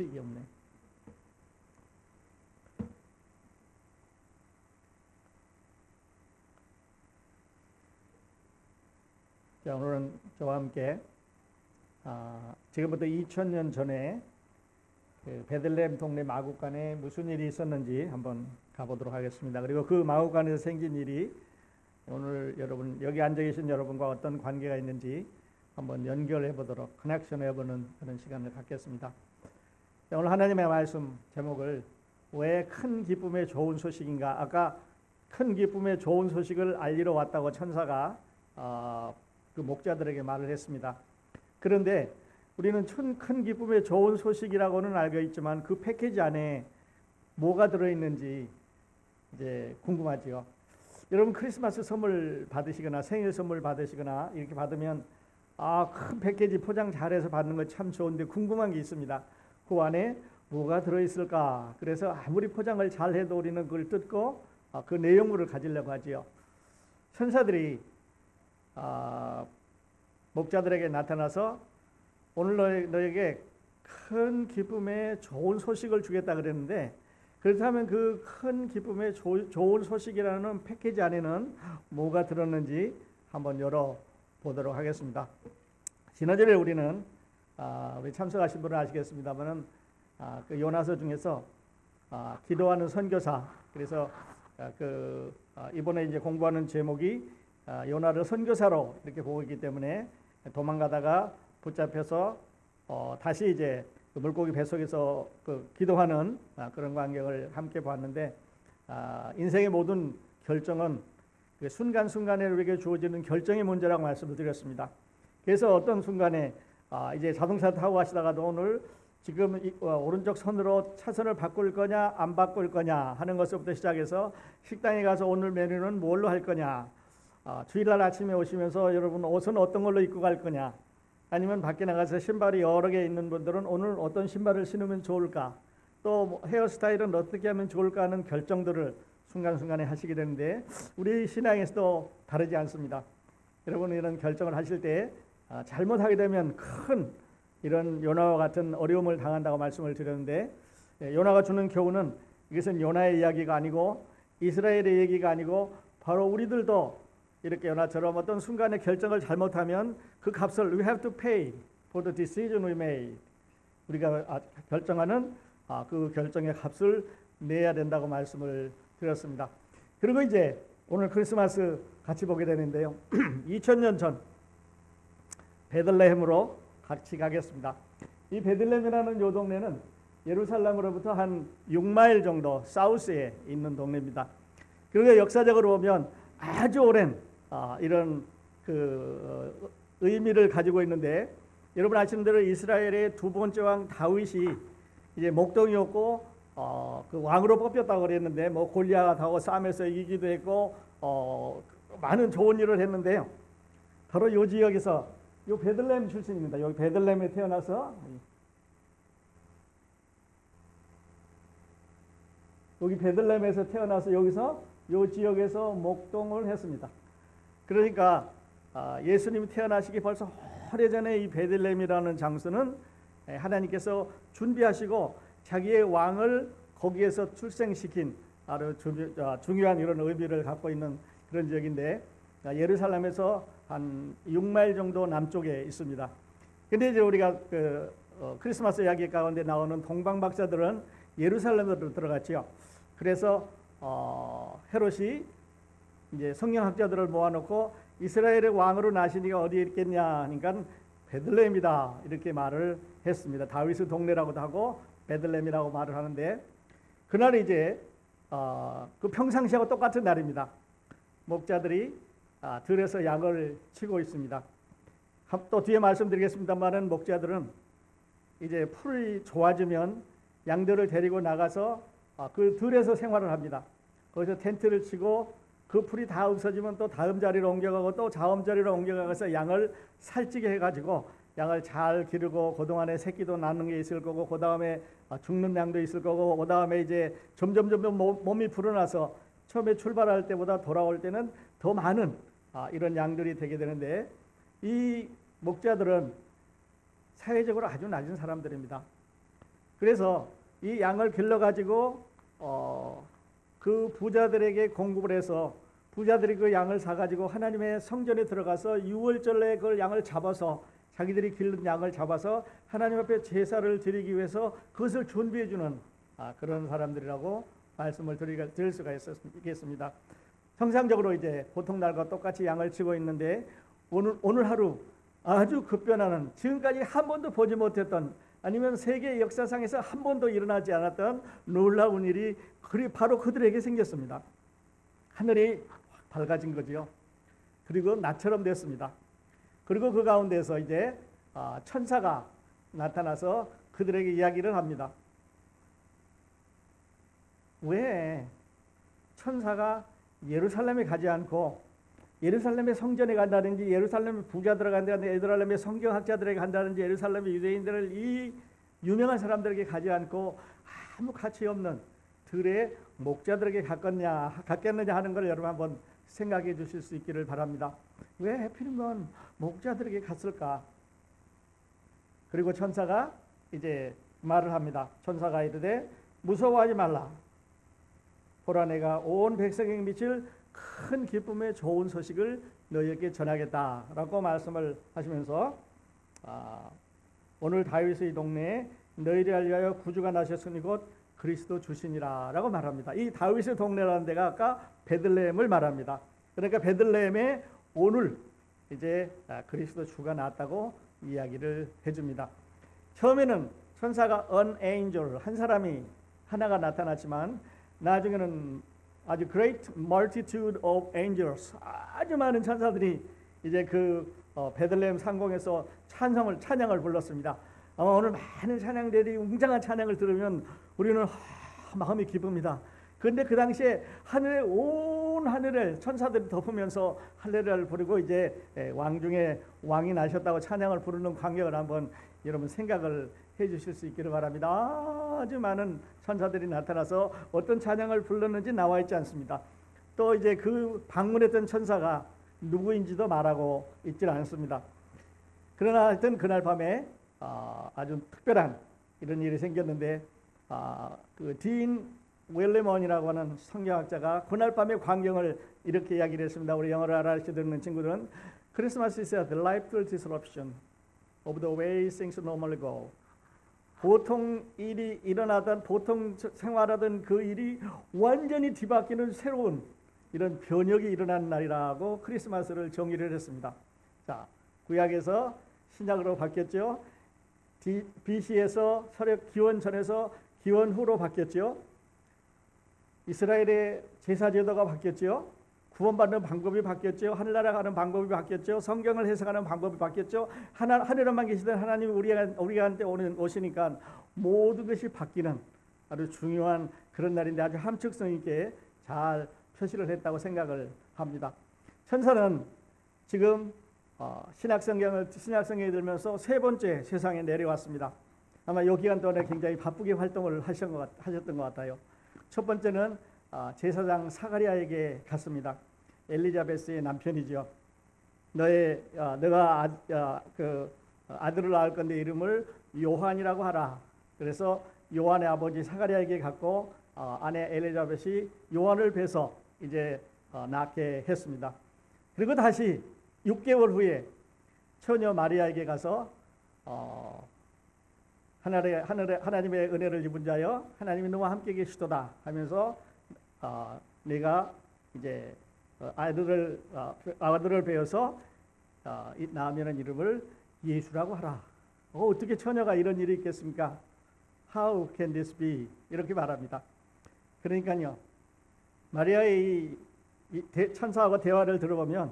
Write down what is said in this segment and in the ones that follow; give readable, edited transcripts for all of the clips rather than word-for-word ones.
스틱이 없네. 자, 오늘은 저와 함께 지금부터 2000년 전에 그 베들레헴 동네 마구간에 무슨 일이 있었는지 한번 가보도록 하겠습니다. 그리고 그 마구간에서 생긴 일이 오늘 여러분 여기 앉아 계신 여러분과 어떤 관계가 있는지 한번 연결해 보도록 커넥션해 보는 그런 시간을 갖겠습니다. 자, 오늘 하나님의 말씀 제목을 왜 큰 기쁨의 좋은 소식인가? 아까 큰 기쁨의 좋은 소식을 알리러 왔다고 천사가 그 목자들에게 말을 했습니다. 그런데 우리는 큰 기쁨의 좋은 소식이라고는 알고 있지만 그 패키지 안에 뭐가 들어있는지 이제 궁금하지요. 여러분 크리스마스 선물 받으시거나 생일 선물 받으시거나 이렇게 받으면 큰 패키지 포장 잘해서 받는 거 참 좋은데 궁금한 게 있습니다. 그 안에 뭐가 들어있을까? 그래서 아무리 포장을 잘해도 우리는 그걸 뜯고 그 내용물을 가지려고 하지요. 천사들이 목자들에게 나타나서 오늘 너에게 큰 기쁨의 좋은 소식을 주겠다 그랬는데, 그렇다면 그 큰 기쁨의 좋은 소식이라는 패키지 안에는 뭐가 들었는지 한번 열어보도록 하겠습니다. 지난주에 우리는 우리 참석하신 분은 아시겠습니다만은 그 요나서 중에서 기도하는 선교사, 그래서 이번에 이제 공부하는 제목이 요나를 선교사로 이렇게 보고 있기 때문에 도망가다가 붙잡혀서 다시 이제 그 물고기 뱃속에서 기도하는 그런 광경을 함께 봤는데, 인생의 모든 결정은 그 순간순간에 우리에게 주어지는 결정의 문제라고 말씀을 드렸습니다. 그래서 어떤 순간에 이제 자동차 타고 가시다가도 오늘 지금 오른쪽 선으로 차선을 바꿀 거냐 안 바꿀 거냐 하는 것부터 시작해서 식당에 가서 오늘 메뉴는 뭘로 할 거냐, 주일날 아침에 오시면서 여러분 옷은 어떤 걸로 입고 갈 거냐, 아니면 밖에 나가서 신발이 여러 개 있는 분들은 오늘 어떤 신발을 신으면 좋을까, 또 헤어스타일은 어떻게 하면 좋을까 하는 결정들을 순간순간에 하시게 되는데, 우리 신앙에서도 다르지 않습니다. 여러분 이런 결정을 하실 때 잘못하게 되면 큰 이런 요나와 같은 어려움을 당한다고 말씀을 드렸는데, 요나가 주는 교훈은 이것은 요나의 이야기가 아니고 이스라엘의 얘기가 아니고 바로 우리들도 이렇게 요나처럼 어떤 순간에 결정을 잘못하면 그 값을 we have to pay for the decision we made. 우리가 결정하는 그 결정의 값을 내야 된다고 말씀을 드렸습니다. 그리고 이제 오늘 크리스마스 같이 보게 되는데요. 2000년 전 베들레헴으로 같이 가겠습니다. 이 베들레헴이라는 요 동네는 예루살렘으로부터 한 6마일 정도 사우스에 있는 동네입니다. 그리고 역사적으로 보면 아주 오랜 이런 의미를 가지고 있는데, 여러분 아시는 대로 이스라엘의 두 번째 왕 다윗이 이제 목동이었고 그 왕으로 뽑혔다고 그랬는데 뭐 골리앗하고 싸움에서 이기기도 했고 많은 좋은 일을 했는데요. 바로 요 지역에서 요 베들레헴 출신입니다. 여기 베들레헴에 태어나서 여기 베들레헴에서 태어나서 여기서 요 지역에서 목동을 했습니다. 그러니까 예수님이 태어나시기 벌써 오래전에 이 베들레헴이라는 장소는 하나님께서 준비하시고 자기의 왕을 거기에서 출생시킨 아주 중요한 이런 의미를 갖고 있는 그런 지역인데, 예루살렘에서 한 6마일 정도 남쪽에 있습니다. 근데 이제 우리가 크리스마스 이야기 가운데 나오는 동방박사들은 예루살렘으로 들어갔지요. 그래서 헤롯이 이제 성경학자들을 모아놓고 이스라엘의 왕으로 나신 이가 어디에 있겠냐 하니까 베들레헴이다 이렇게 말을 했습니다. 다윗의 동네라고도 하고 베들레헴이라고 말을 하는데, 그날이 이제 그 평상시하고 똑같은 날입니다. 목자들이 들에서 양을 치고 있습니다. 또 뒤에 말씀드리겠습니다만은 목자들은 이제 풀이 좋아지면 양들을 데리고 나가서 그 들에서 생활을 합니다. 거기서 텐트를 치고 그 풀이 다 없어지면 또 다음 자리로 옮겨가고 또 다음 자리로 옮겨가서 양을 살찌게 해가지고 양을 잘 기르고, 그동안에 새끼도 낳는 게 있을 거고, 그 다음에 죽는 양도 있을 거고, 그 다음에 이제 점점 몸이 불어나서 처음에 출발할 때보다 돌아올 때는 더 많은 이런 양들이 되게 되는데, 이 목자들은 사회적으로 아주 낮은 사람들입니다. 그래서 이 양을 길러가지고 그 부자들에게 공급을 해서 부자들이 그 양을 사가지고 하나님의 성전에 들어가서 유월절에 그 양을 잡아서 자기들이 기른 양을 잡아서 하나님 앞에 제사를 드리기 위해서 그것을 준비해 주는 그런 사람들이라고 말씀을 드릴 수가 있겠습니다. 정상적으로 이제 보통 날과 똑같이 양을 치고 있는데 오늘 하루 아주 급변하는, 지금까지 한 번도 보지 못했던, 아니면 세계 역사상에서 한 번도 일어나지 않았던 놀라운 일이 바로 그들에게 생겼습니다. 하늘이 밝아진 거지요. 그리고 낮처럼 됐습니다. 그리고 그 가운데서 이제 천사가 나타나서 그들에게 이야기를 합니다. 왜 천사가 예루살렘에 가지 않고 예루살렘의 성전에 간다든지, 예루살렘에 부자 들어간다든지, 예루살렘의 성경학자들에게 간다든지, 예루살렘의 유대인들을 이 유명한 사람들에게 가지 않고 아무 가치 없는 들의 목자들에게 갔겠느냐 하는 걸 여러분 한번 생각해 주실 수 있기를 바랍니다. 왜 하필이면 목자들에게 갔을까? 그리고 천사가 이제 말을 합니다. 천사가 이르되 무서워하지 말라. 보라, 내가 온 백성에게 미칠 큰 기쁨의 좋은 소식을 너희에게 전하겠다라고 말씀을 하시면서 오늘 다윗의 동네에 너희를 위하여 구주가 나셨으니 곧 그리스도 주시니라라고 말합니다. 이 다윗의 동네라는 데가 아까 베들레헴을 말합니다. 그러니까 베들레헴에 오늘 이제 그리스도 주가 나왔다고 이야기를 해줍니다. 처음에는 천사가 an angel, 한 사람이 하나가 나타났지만 나중에는 아주 great multitude of angels, 아주 많은 천사들이 이제 그 베들레헴 상공에서 찬양을 불렀습니다. 오늘 많은 찬양들이 웅장한 찬양을 들으면 우리는 마음이 기쁩니다. 그런데 그 당시에 온 하늘을 천사들이 덮으면서 할렐루야를 부르고 이제 왕 중에 왕이 나셨다고 찬양을 부르는 광경을 한번 여러분 생각을 해주실 수 있기를 바랍니다. 아주 많은 천사들이 나타나서 어떤 찬양을 불렀는지 나와 있지 않습니다. 또 이제 그 방문했던 천사가 누구인지도 말하고 있지 않습니다. 그러나 하여튼 그날 밤에 아주 특별한 이런 일이 생겼는데 그 딘 웰레먼이라고 하는 성경학자가 그날 밤의 광경을 이렇게 이야기를 했습니다. 우리 영어를 알아듣는 친구들은 Christmas is a delightful disruption of the way things normally go. 보통 일이 일어나던, 보통 생활하던 그 일이 완전히 뒤바뀌는 새로운 이런 변혁이 일어나는 날이라고 크리스마스를 정의를 했습니다. 자, 구약에서 신약으로 바뀌었죠. BC에서 서력 기원 전에서 기원 후로 바뀌었죠. 이스라엘의 제사 제도가 바뀌었죠. 구원받는 방법이 바뀌었죠. 하늘나라 가는 방법이 바뀌었죠. 성경을 해석하는 방법이 바뀌었죠. 하늘에만 계시던 하나님이 우리한테 오시니까 모든 것이 바뀌는 아주 중요한 그런 날인데 아주 함축성 있게 잘 표시를 했다고 생각을 합니다. 천사는 지금 신약성경에 들면서 세 번째 세상에 내려왔습니다. 아마 이 기간 동안에 굉장히 바쁘게 활동을 하셨던 것 같아요. 첫 번째는 제사장 사가랴에게 갔습니다. 엘리자베스의 남편이죠. 너가 아들을 낳을 건데 이름을 요한이라고 하라. 그래서 요한의 아버지 사가랴에게 갔고 아내 엘리자벳이 요한을 뵈서 이제 낳게 했습니다. 그리고 다시 6개월 후에 처녀 마리아에게 가서 하나님의 은혜를 입은 자여 하나님이 너와 함께 계시도다 하면서 내가 이제 아들을 배워서 낳으면 이름을 예수라고 하라. 어떻게 처녀가 이런 일이 있겠습니까? How can this be? 이렇게 말합니다. 그러니까요, 마리아의 이 천사하고 대화를 들어보면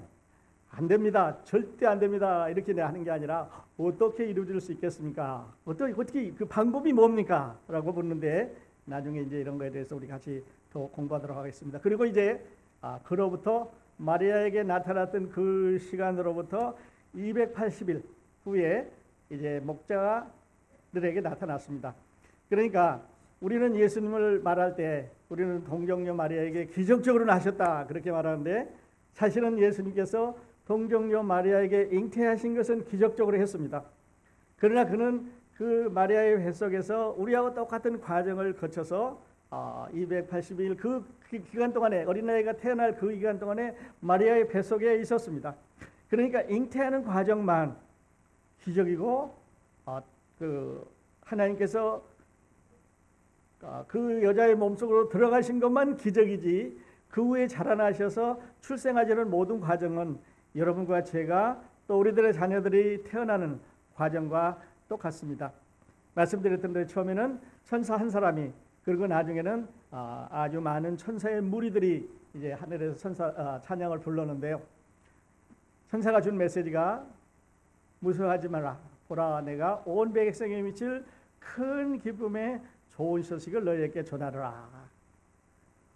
안 됩니다, 절대 안 됩니다 이렇게 하는 게 아니라 어떻게 이루어질 수 있겠습니까? 어떻게 그 방법이 뭡니까? 라고 묻는데 나중에 이제 이런 거에 대해서 우리 같이 더 공부하도록 하겠습니다. 그리고 이제 그로부터 마리아에게 나타났던 그 시간으로부터 280일 후에 이제 목자들에게 나타났습니다. 그러니까 우리는 예수님을 말할 때 우리는 동정녀 마리아에게 기적적으로 나셨다 그렇게 말하는데 사실은 예수님께서 동정녀 마리아에게 잉태하신 것은 기적적으로 했습니다. 그러나 그는 그 마리아의 뱃속에서 우리하고 똑같은 과정을 거쳐서 280일 그 기간 동안에 어린아이가 태어날 그 기간 동안에 마리아의 뱃속에 있었습니다. 그러니까 잉태하는 과정만 기적이고 그 하나님께서 그 여자의 몸속으로 들어가신 것만 기적이지 그 후에 자라나셔서 출생하시는 모든 과정은 여러분과 제가 또 우리들의 자녀들이 태어나는 과정과 똑같습니다. 말씀드렸던 대로 처음에는 천사 한 사람이 그리고 나중에는 아주 많은 천사의 무리들이 이제 하늘에서 찬양을 불렀는데요. 천사가 준 메시지가 무서워하지 마라. 보라 내가 온 백성에 미칠 큰 기쁨의 좋은 소식을 너희에게 전하노라.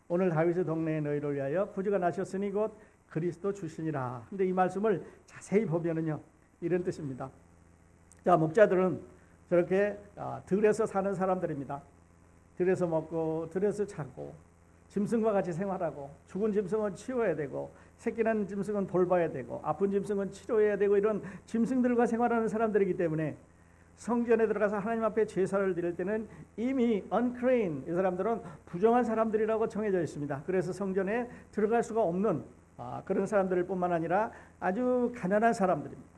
오늘 다윗의 동네에 너희를 위하여 구주가 나셨으니 곧 그리스도 주시니라. 근데 이 말씀을 자세히 보면은요 이런 뜻입니다. 자, 목자들은 저렇게 들에서 사는 사람들입니다. 들에서 먹고 들에서 자고 짐승과 같이 생활하고 죽은 짐승은 치워야 되고 새끼 난 짐승은 돌봐야 되고 아픈 짐승은 치료해야 되고 이런 짐승들과 생활하는 사람들이기 때문에 성전에 들어가서 하나님 앞에 제사를 드릴 때는 이미 unclean, 이 사람들은 부정한 사람들이라고 정해져 있습니다. 그래서 성전에 들어갈 수가 없는 그런 사람들 뿐만 아니라 아주 가난한 사람들입니다.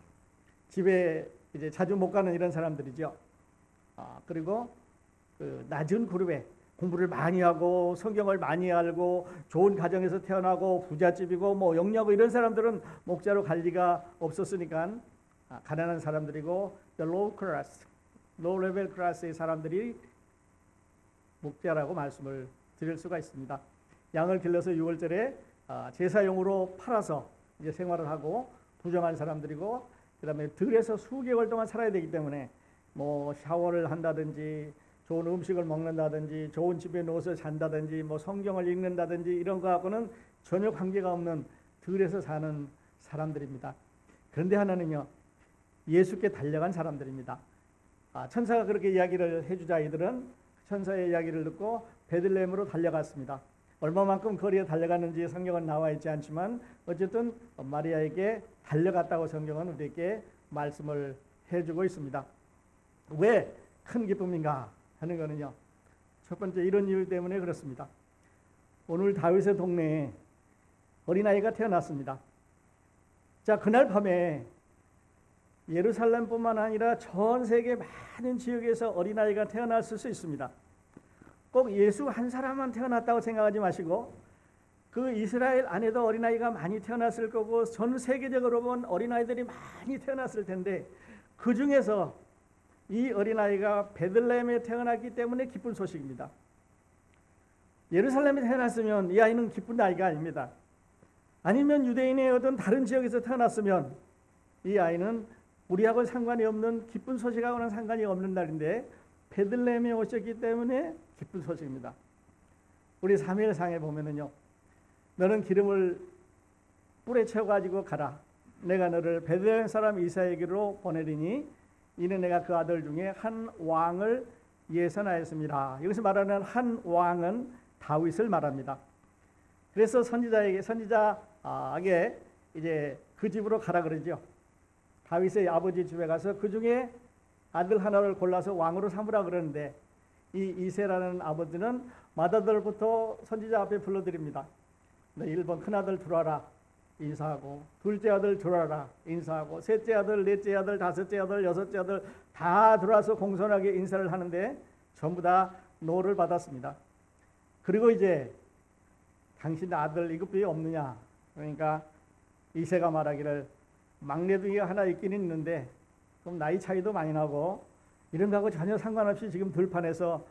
집에 이제 자주 못 가는 이런 사람들이죠. 그리고 그 낮은 그룹에 공부를 많이 하고 성경을 많이 알고 좋은 가정에서 태어나고 부잣집이고 뭐 영리하고 이런 사람들은 목자로 갈 리가 없었으니까 가난한 사람들이고 the low class, low level class의 사람들이 목자라고 말씀을 드릴 수가 있습니다. 양을 길러서 6월절에 제사용으로 팔아서 이제 생활을 하고 부정한 사람들이고 그다음에 들에서 수개월 동안 살아야 되기 때문에 뭐 샤워를 한다든지 좋은 음식을 먹는다든지 좋은 집에 누워서 잔다든지 뭐 성경을 읽는다든지 이런 거하고는 전혀 관계가 없는 들에서 사는 사람들입니다. 그런데 하나는요 예수께 달려간 사람들입니다. 천사가 그렇게 이야기를 해주자 이들은 천사의 이야기를 듣고 베들레헴으로 달려갔습니다. 얼마만큼 거리에 달려갔는지 성경은 나와 있지 않지만 어쨌든 마리아에게 달려갔다고 성경은 우리에게 말씀을 해주고 있습니다. 왜 큰 기쁨인가 하는 거는요. 첫 번째 이런 이유 때문에 그렇습니다. 오늘 다윗의 동네에 어린아이가 태어났습니다. 자, 그날 밤에 예루살렘뿐만 아니라 전 세계 많은 지역에서 어린아이가 태어났을 수 있습니다. 꼭 예수 한 사람만 태어났다고 생각하지 마시고 그 이스라엘 안에도 어린아이가 많이 태어났을 거고 전 세계적으로 본 어린아이들이 많이 태어났을 텐데 그 중에서 이 어린아이가 베들레헴에 태어났기 때문에 기쁜 소식입니다. 예루살렘에 태어났으면 이 아이는 기쁜 아이가 아닙니다. 아니면 유대인의 어떤 다른 지역에서 태어났으면 이 아이는 우리하고 상관이 없는 기쁜 소식하고는 상관이 없는 날인데 베들레헴에 오셨기 때문에 기쁜 소식입니다. 우리 사무엘상에 보면은요. 너는 기름을 뿔에 채워가지고 가라. 내가 너를 베들레헴 사람 이사에게로 보내리니 이는 내가 그 아들 중에 한 왕을 예선하였습니다. 여기서 말하는 한 왕은 다윗을 말합니다. 그래서 선지자에게 이제 그 집으로 가라 그러죠. 다윗의 아버지 집에 가서 그 중에 아들 하나를 골라서 왕으로 삼으라 그러는데 이 이새라는 아버지는 맏아들부터 선지자 앞에 불러드립니다. 너 1번 큰아들 들어와라 인사하고 둘째 아들 들어와라 인사하고 셋째 아들, 넷째 아들, 다섯째 아들, 여섯째 아들 다 들어와서 공손하게 인사를 하는데 전부 다 노를 받았습니다. 그리고 이제 당신 아들 이것뿐이 없느냐 그러니까 이새가 말하기를 막내둥이 하나 있긴 있는데 그럼 나이 차이도 많이 나고 이런 거하고 전혀 상관없이 지금 들판에서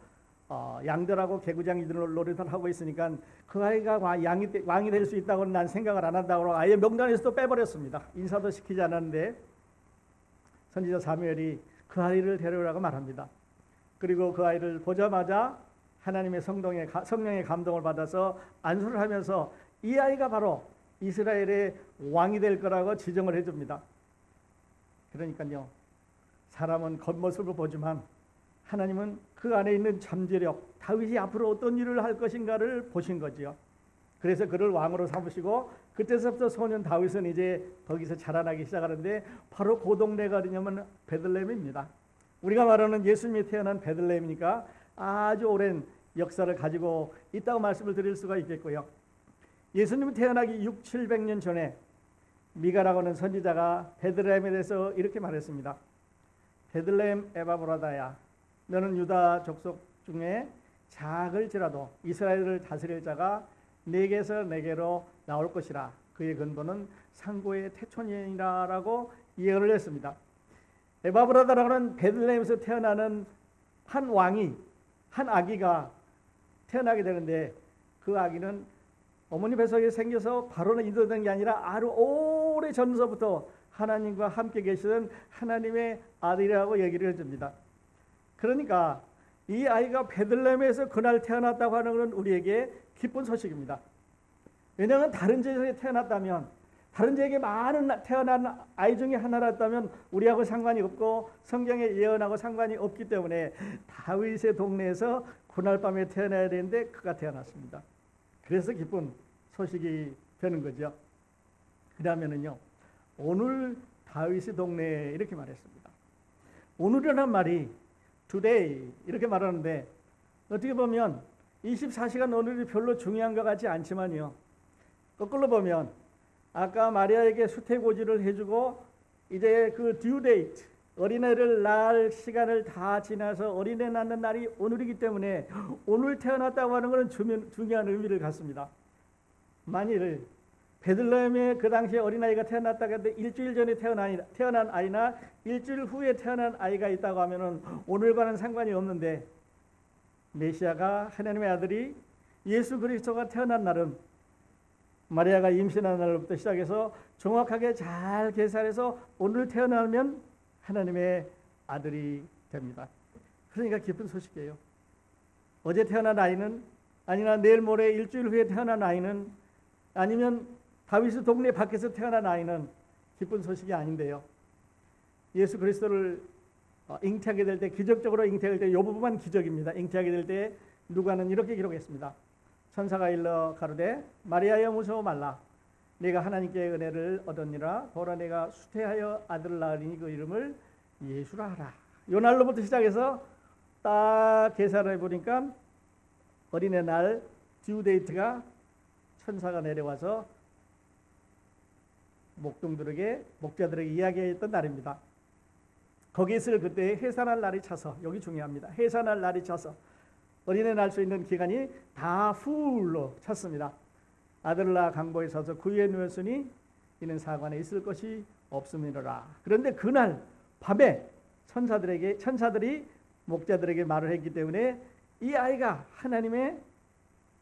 양들하고 개구장이들 노릇을 하고 있으니까 그 아이가 왕이 될 수 있다고는 난 생각을 안 한다고 아예 명단에서도 빼버렸습니다. 인사도 시키지 않았는데 선지자 사무엘이 그 아이를 데려오라고 말합니다. 그리고 그 아이를 보자마자 하나님의 성령의 감동을 받아서 안수를 하면서 이 아이가 바로 이스라엘의 왕이 될 거라고 지정을 해줍니다. 그러니까요. 사람은 겉모습을 보지만 하나님은 그 안에 있는 잠재력, 다윗이 앞으로 어떤 일을 할 것인가를 보신 거지요. 그래서 그를 왕으로 삼으시고 그때서부터 소년 다윗은 이제 거기서 자라나기 시작하는데 바로 그 동네가 어디냐면 베들레헴입니다. 우리가 말하는 예수님이 태어난 베들레헴이니까 아주 오랜 역사를 가지고 있다고 말씀을 드릴 수가 있겠고요. 예수님이 태어나기 600~700년 전에 미가라고 하는 선지자가 베들레헴에 대해서 이렇게 말했습니다. 베들레헴 에바브라다야, 너는 유다 족속 중에 작을지라도 이스라엘을 다스릴 자가 네게서 네게로 나올 것이라. 그의 근본은 상고의 태초니라라고 예언을 했습니다. 에바브라다라고 하는 베들레헴에서 태어나는 한 왕이, 한 아기가 태어나게 되는데, 그 아기는 어머니 뱃속에 생겨서 바로는 인도된 게 아니라 아주 오래 전서부터 하나님과 함께 계시던 하나님의 아들이라고 얘기를 해줍니다. 그러니까 이 아이가 베들레헴에서 그날 태어났다고 하는 것은 우리에게 기쁜 소식입니다. 왜냐하면 다른 지역에 태어났다면, 다른 지역에 많은 태어난 아이 중에 하나였다면 우리하고 상관이 없고 성경의 예언하고 상관이 없기 때문에 다윗의 동네에서 그날 밤에 태어나야 되는데 그가 태어났습니다. 그래서 기쁜 소식이 되는 거죠. 그러면은요, 오늘 다윗의 동네에 이렇게 말했습니다. 오늘이라는 말이 today 이렇게 말하는데, 어떻게 보면 24시간 오늘이 별로 중요한 것 같지 않지만요, 거꾸로 보면 아까 마리아에게 수태고지를 해주고 이제 그 due date, 어린애를 낳을 시간을 다 지나서 어린애 낳는 날이 오늘이기 때문에 오늘 태어났다고 하는 것은 중요한 의미를 갖습니다. 만일 베들레헴에 그 당시에 어린아이가 태어났다고 했는데 일주일 전에 태어난 아이나 일주일 후에 태어난 아이가 있다고 하면은 오늘과는 상관이 없는데, 메시아가 하나님의 아들이 예수 그리스도가 태어난 날은 마리아가 임신한 날부터 시작해서 정확하게 잘 계산해서 오늘 태어나면 하나님의 아들이 됩니다. 그러니까 기쁜 소식이에요. 어제 태어난 아이는, 아니나 내일 모레 일주일 후에 태어난 아이는, 아니면 다윗의 동네 밖에서 태어난 아이는 기쁜 소식이 아닌데요. 예수 그리스도를 잉태하게 될 때, 기적적으로 잉태할 때, 이 부분만 기적입니다. 잉태하게 될 때 누가는 이렇게 기록했습니다. 천사가 일러 가로되 마리아여 무서워 말라. 내가 하나님께 은혜를 얻었니라. 보라 내가 수태하여 아들을 낳으리니 그 이름을 예수라 하라. 요 날로부터 시작해서 딱 계산해 보니까 어린애날 듀데이트가 천사가 내려와서 목자들에게 이야기했던 날입니다. 거기 있을 그때 해산할 날이 차서, 여기 중요합니다. 해산할 날이 차서 어린애 날 수 있는 기간이 다 풀로 찼습니다. 아들을 낳아 강보에 서서 구유에 누웠으니 이는 사관에 있을 것이 없음이로라. 그런데 그날 밤에 천사들이 목자들에게 말을 했기 때문에 이 아이가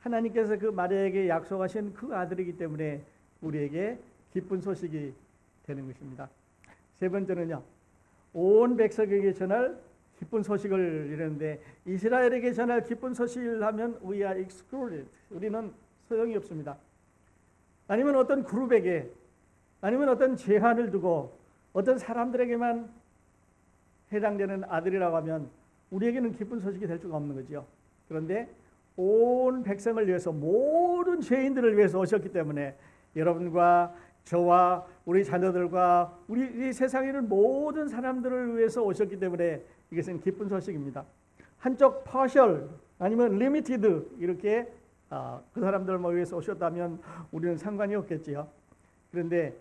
하나님께서 그 마리아에게 약속하신 그 아들이기 때문에 우리에게 기쁜 소식이 되는 것입니다. 세 번째는요, 온 백성에게 전할 기쁜 소식을 이랬는데, 이스라엘에게 전할 기쁜 소식을 하면 we are excluded. 우리는 소용이 없습니다. 아니면 어떤 그룹에게, 아니면 어떤 제한을 두고 어떤 사람들에게만 해당되는 아들이라고 하면 우리에게는 기쁜 소식이 될 수가 없는 거죠. 그런데 온 백성을 위해서, 모든 죄인들을 위해서 오셨기 때문에 여러분과 저와 우리 자녀들과 우리 세상에 있는 모든 사람들을 위해서 오셨기 때문에 이것은 기쁜 소식입니다. 한쪽 partial 아니면 limited 이렇게 그 사람들을 위해서 오셨다면 우리는 상관이 없겠지요. 그런데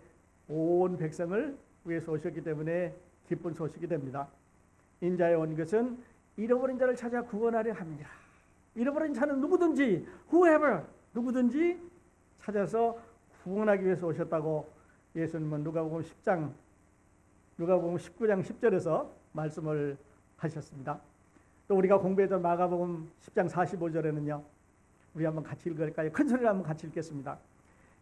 온 백성을 위해서 오셨기 때문에 기쁜 소식이 됩니다. 인자에 온 것은 잃어버린 자를 찾아 구원하려 함이라. 잃어버린 자는 누구든지, whoever, 누구든지 찾아서 구원하기 위해서 오셨다고 예수님은 누가복음 19장 10절에서 말씀을 하셨습니다. 또 우리가 공부했던 마가복음 10장 45절에는요. 우리 한번 같이 읽을까요? 큰 소리로 한번 같이 읽겠습니다.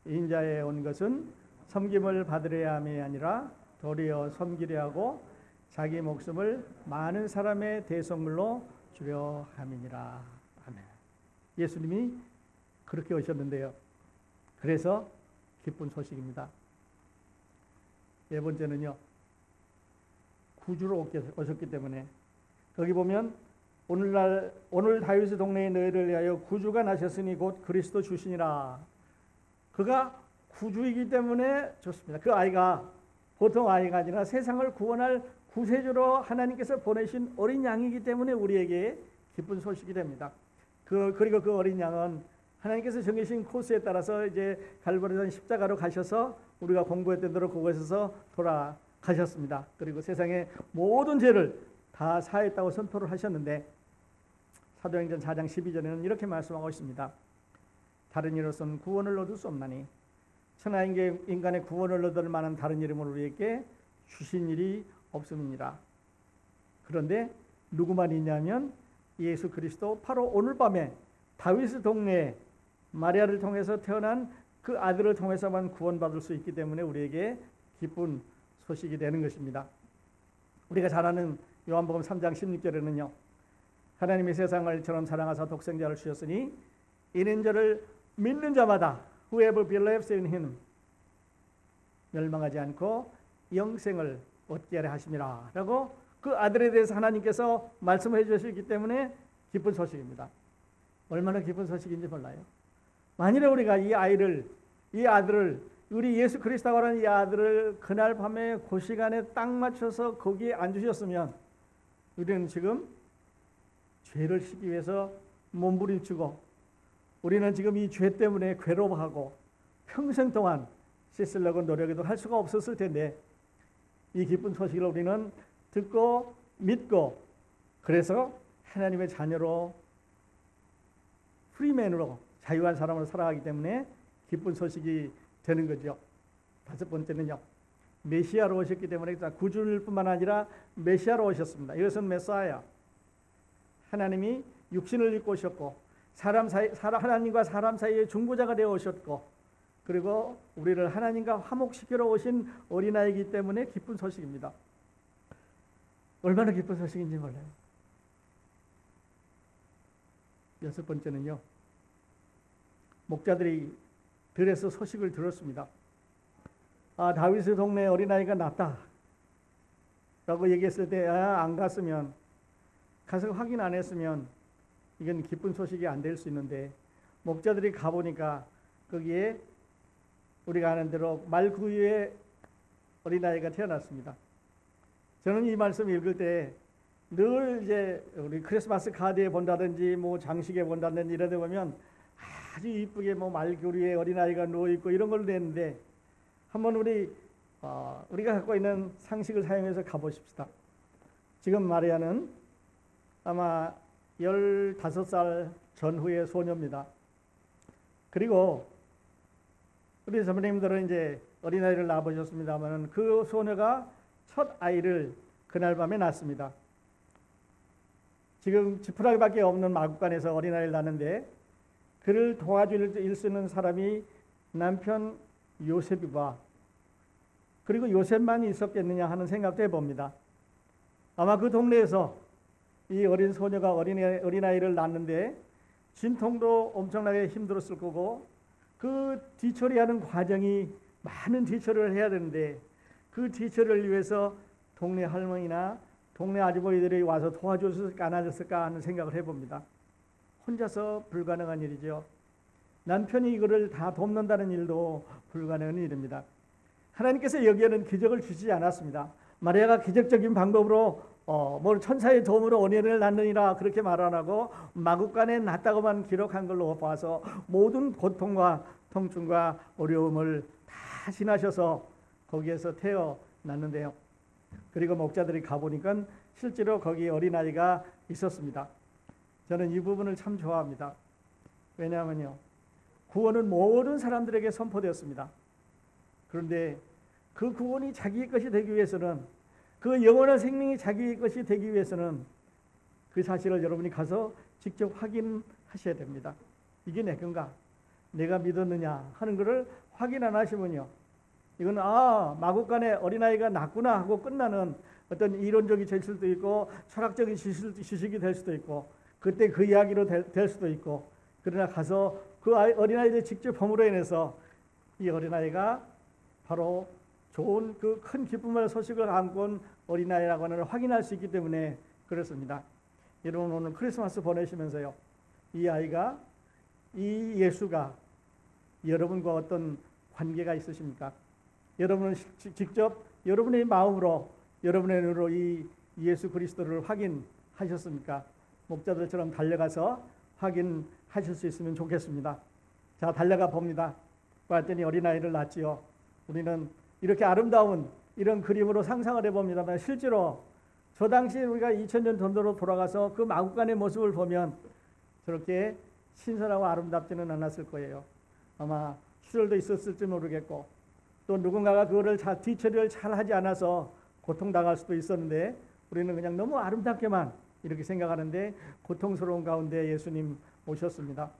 인자에 온 것은 섬김을 받으려 함이 아니라 도리어 섬기려 하고 자기 목숨을 많은 사람의 대속물로 주려 함이니라. 아멘. 예수님이 그렇게 오셨는데요. 그래서 기쁜 소식입니다. 네 번째는요, 구주로 오셨기 때문에, 거기 보면 오늘 다윗의 동네에 너희를 위하여 구주가 나셨으니 곧 그리스도 주시니라. 그가 구주이기 때문에 좋습니다. 그 아이가 보통 아이가 아니라 세상을 구원할 구세주로 하나님께서 보내신 어린 양이기 때문에 우리에게 기쁜 소식이 됩니다. 그리고 그 어린 양은 하나님께서 정해진 코스에 따라서 이제 갈보리산 십자가로 가셔서 우리가 공부했던 대로 그곳에서 돌아가셨습니다. 그리고 세상의 모든 죄를 다 사했다고 선포를 하셨는데 사도행전 4장 12절에는 이렇게 말씀하고 있습니다. 다른 이로서는 구원을 얻을 수 없나니 천하 인간의 구원을 얻을 만한 다른 이름을 우리에게 주신 일이 없음이니라. 그런데 누구만 있냐면 예수 그리스도, 바로 오늘 밤에 다윗의 동네에 마리아를 통해서 태어난 그 아들을 통해서만 구원받을 수 있기 때문에 우리에게 기쁜 소식이 되는 것입니다. 우리가 잘 아는 요한복음 3장 16절에는요. 하나님이 세상을 이처럼 사랑하사 독생자를 주셨으니 이는 저를 믿는 자마다 whoever believes in him 멸망하지 않고 영생을 얻게 하려 하심이라 라고 그 아들에 대해서 하나님께서 말씀해 주셨기 때문에 기쁜 소식입니다. 얼마나 기쁜 소식인지 몰라요. 만일에 우리가 이 아들을 우리 예수 그리스도라고 하는 이 아들을 그날 밤에 그 시간에 딱 맞춰서 거기에 앉으셨으면 우리는 지금 죄를 씻기 위해서 몸부림치고 우리는 지금 이 죄 때문에 괴로워하고 평생 동안 씻으려고 노력해도 할 수가 없었을 텐데 이 기쁜 소식을 우리는 듣고 믿고 그래서 하나님의 자녀로 프리맨으로 자유한 사람으로 살아가기 때문에 기쁜 소식이 되는 거죠. 다섯 번째는요. 메시아로 오셨기 때문에 구주뿐만 아니라 메시아로 오셨습니다. 이것은 메사야. 하나님이 육신을 입고 오셨고 하나님과 사람 사이의 중보자가 되어 오셨고 그리고 우리를 하나님과 화목시키러 오신 어린아이이기 때문에 기쁜 소식입니다. 얼마나 기쁜 소식인지 몰라요. 여섯 번째는요. 목자들이 들에서 소식을 들었습니다. 다윗의 동네에 어린아이가 났다 라고 얘기했을 때 안 갔으면 가서 확인 안 했으면 이건 기쁜 소식이 안 될 수 있는데 목자들이 가보니까 거기에 우리가 아는 대로 말구유에 어린아이가 태어났습니다. 저는 이 말씀 읽을 때 늘 이제 우리 크리스마스 카드에 본다든지 뭐 장식에 본다든지 이러다 보면 아주 이쁘게 뭐 말구유에 어린아이가 누워있고 이런 걸 내는데 한번 우리가 갖고 있는 상식을 사용해서 가보십시다. 지금 마리아는 아마 15살 전후의 소녀입니다. 그리고 우리 선배님들은 이제 어린아이를 낳아보셨습니다만 그 소녀가 첫 아이를 그날 밤에 낳습니다. 지금 지푸라기밖에 없는 마구간에서 어린아이를 낳는데 그를 도와줄 수 있는 사람이 남편 요셉이와 그리고 요셉만 있었겠느냐 하는 생각도 해봅니다. 아마 그 동네에서 이 어린 소녀가 어린아이를 낳는데 진통도 엄청나게 힘들었을 거고 그 뒤처리하는 과정이 많은 뒤처리를 해야 되는데 그 뒤처리를 위해서 동네 할머니나 동네 아주머니들이 와서 도와줬을까 안 해줬을까 하는 생각을 해봅니다. 혼자서 불가능한 일이죠. 남편이 이거를 다 돕는다는 일도 불가능한 일입니다. 하나님께서 여기에는 기적을 주시지 않았습니다. 마리아가 기적적인 방법으로 천사의 도움으로 어린아이를 낳느니라 그렇게 말 안 하고 마구간에 낳았다고만 기록한 걸로 봐서 모든 고통과 통증과 어려움을 다 지나셔서 거기에서 태어났는데요. 그리고 목자들이 가보니까 실제로 거기 어린아이가 있었습니다. 저는 이 부분을 참 좋아합니다. 왜냐하면요. 구원은 모든 사람들에게 선포되었습니다. 그런데 그 구원이 자기의 것이 되기 위해서는 그 영원한 생명이 자기의 것이 되기 위해서는 그 사실을 여러분이 가서 직접 확인하셔야 됩니다. 이게 내 건가? 내가 믿었느냐 하는 것을 확인 안 하시면요. 이건 마구간에 어린아이가 낳구나 하고 끝나는 어떤 이론적인 될 수도 있고 철학적인 지식이 될 수도 있고 그때 그 이야기로 될 수도 있고 그러나 가서 그 어린아이를 직접 범으로 인해서 이 어린아이가 바로 좋은 그 큰 기쁨의 소식을 안고 온 어린아이라고 하는 걸 확인할 수 있기 때문에 그렇습니다. 여러분 오늘 크리스마스 보내시면서요. 이 예수가 여러분과 어떤 관계가 있으십니까? 여러분은 직접 여러분의 마음으로, 여러분의 눈으로 이 예수 그리스도를 확인하셨습니까? 목자들처럼 달려가서 확인하실 수 있으면 좋겠습니다. 자, 달려가 봅니다. 봤더니 어린아이를 낳지요. 우리는 이렇게 아름다운 이런 그림으로 상상을 해봅니다만, 실제로 저 당시 우리가 2000년 전으로 돌아가서 그 마구간의 모습을 보면 저렇게 신선하고 아름답지는 않았을 거예요. 아마 수절도 있었을지 모르겠고, 또 누군가가 그거를 뒤처리를 잘 하지 않아서 고통당할 수도 있었는데, 우리는 그냥 너무 아름답게만 이렇게 생각하는데 고통스러운 가운데 예수님 오셨습니다.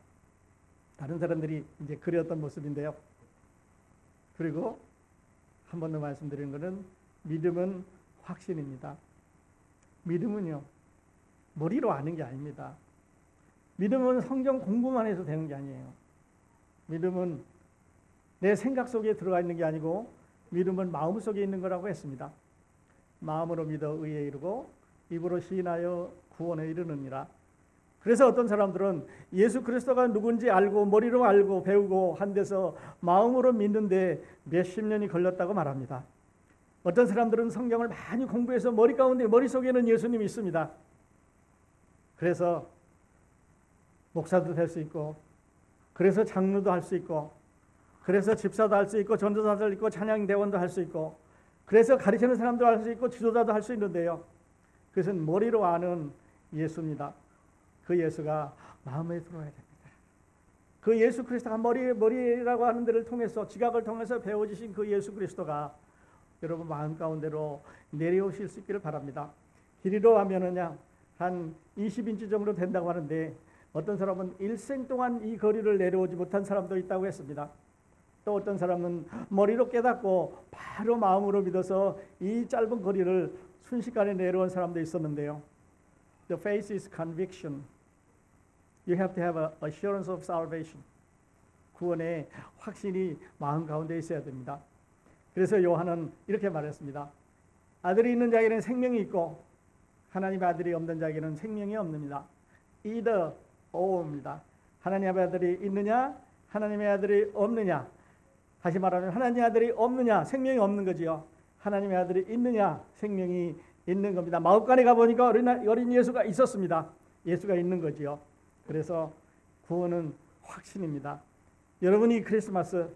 다른 사람들이 이제 그렸던 모습인데요. 그리고 한 번 더 말씀드리는 것은, 믿음은 확신입니다. 믿음은요, 머리로 아는 게 아닙니다. 믿음은 성경 공부만 해서 되는 게 아니에요. 믿음은 내 생각 속에 들어가 있는 게 아니고, 믿음은 마음 속에 있는 거라고 했습니다. 마음으로 믿어 의에 이르고 입으로 시인하여 구원에 이르느니라. 그래서 어떤 사람들은 예수 그리스도가 누군지 알고 머리로 알고 배우고 한 데서 마음으로 믿는데 몇십 년이 걸렸다고 말합니다. 어떤 사람들은 성경을 많이 공부해서 머리 가운데, 머릿속에는 예수님이 있습니다. 그래서 목사도 될 수 있고, 그래서 장로도 할 수 있고, 그래서 집사도 할 수 있고, 전도사도 할 수 있고, 찬양대원도 할 수 있고, 그래서 가르치는 사람도 할 수 있고, 지도자도 할 수 있는데요, 그것은 머리로 아는 예수입니다. 그 예수가 마음에 들어야 됩니다. 그 예수 그리스도가 머리라고 하는 데를 통해서, 지각을 통해서 배워주신 그 예수 그리스도가 여러분 마음 가운데로 내려오실 수 있기를 바랍니다. 길이로 하면은 한 20인치 정도 된다고 하는데, 어떤 사람은 일생 동안 이 거리를 내려오지 못한 사람도 있다고 했습니다. 또 어떤 사람은 머리로 깨닫고 바로 마음으로 믿어서 이 짧은 거리를 순식간에 내려온 사람도 있었는데요. The faith is conviction. You have to have an assurance of salvation. 구원의 확신이 마음 가운데 있어야 됩니다. 그래서 요한은 이렇게 말했습니다. 아들이 있는 자에게는 생명이 있고 하나님의 아들이 없는 자에게는 생명이 없습니다. either or입니다. 하나님의 아들이 있느냐, 하나님의 아들이 없느냐. 다시 말하면 하나님의 아들이 없느냐, 생명이 없는 거지요. 하나님의 아들이 있느냐, 생명이 있는 겁니다. 마구간에 가보니까 어린 예수가 있었습니다. 예수가 있는 거지요. 그래서 구원은 확신입니다. 여러분이 크리스마스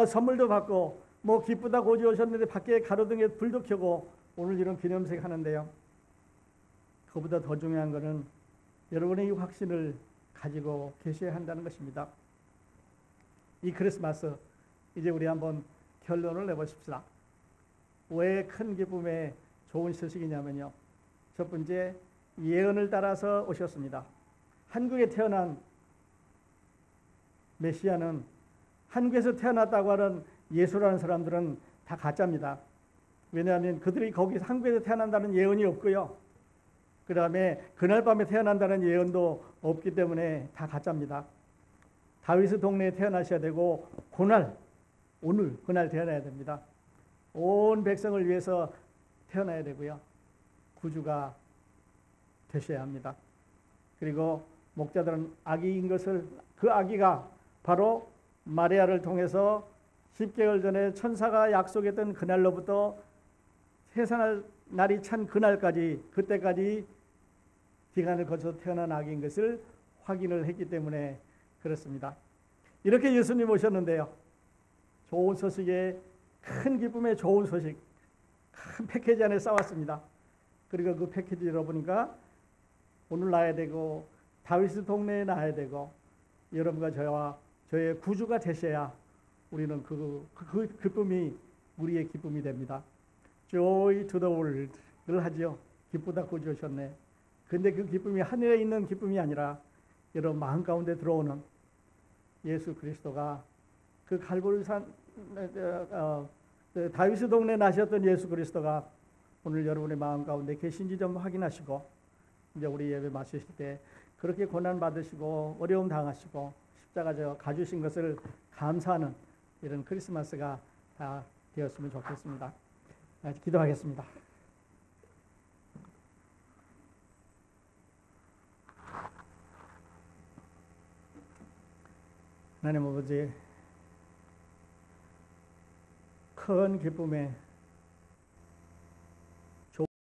선물도 받고 뭐 기쁘다 고지 오셨는데 밖에 가로등에 불도 켜고 오늘 이런 기념식 하는데요, 그보다 더 중요한 것은 여러분의 이 확신을 가지고 계셔야 한다는 것입니다. 이 크리스마스 이제 우리 한번 결론을 내보십시다. 왜 큰 기쁨의 좋은 소식이냐면요, 첫 번째, 예언을 따라서 오셨습니다. 한국에 태어난 메시아는, 한국에서 태어났다고 하는 예수라는 사람들은 다 가짜입니다. 왜냐하면 그들이 거기서 한국에서 태어난다는 예언이 없고요, 그 다음에 그날 밤에 태어난다는 예언도 없기 때문에 다 가짜입니다. 다윗의 동네에 태어나셔야 되고 오늘 그날 태어나야 됩니다. 온 백성을 위해서 태어나야 되고요, 구주가 되셔야 합니다. 그리고 목자들은 아기인 것을, 그 아기가 바로 마리아를 통해서 10개월 전에 천사가 약속했던 그날로부터 세상을 날이 찬 그날까지, 그때까지 기간을 거쳐서 태어난 아기인 것을 확인을 했기 때문에 그렇습니다. 이렇게 예수님 오셨는데요, 좋은 소식에, 큰 기쁨의 좋은 소식, 큰 패키지 안에 싸웠습니다. 그리고 그 패키지 열어보니까 오늘 나야 되고 다윗의 동네에 나야 되고 여러분과 저의 구주가 되셔야 우리는 그 기쁨이 우리의 기쁨이 됩니다. Joy to the world를 하죠. 기쁘다 구주 오셨네. 근데 그 기쁨이 하늘에 있는 기쁨이 아니라 여러분 마음 가운데 들어오는 예수 그리스도가, 그 갈보리산 다윗의 동네에 나셨던 예수 그리스도가 오늘 여러분의 마음 가운데 계신지 좀 확인하시고, 이제 우리 예배 마치실 때 그렇게 고난 받으시고 어려움 당하시고 십자가 가주신 것을 감사하는 이런 크리스마스가 다 되었으면 좋겠습니다. 기도하겠습니다. 하나님 아버지, 큰 기쁨에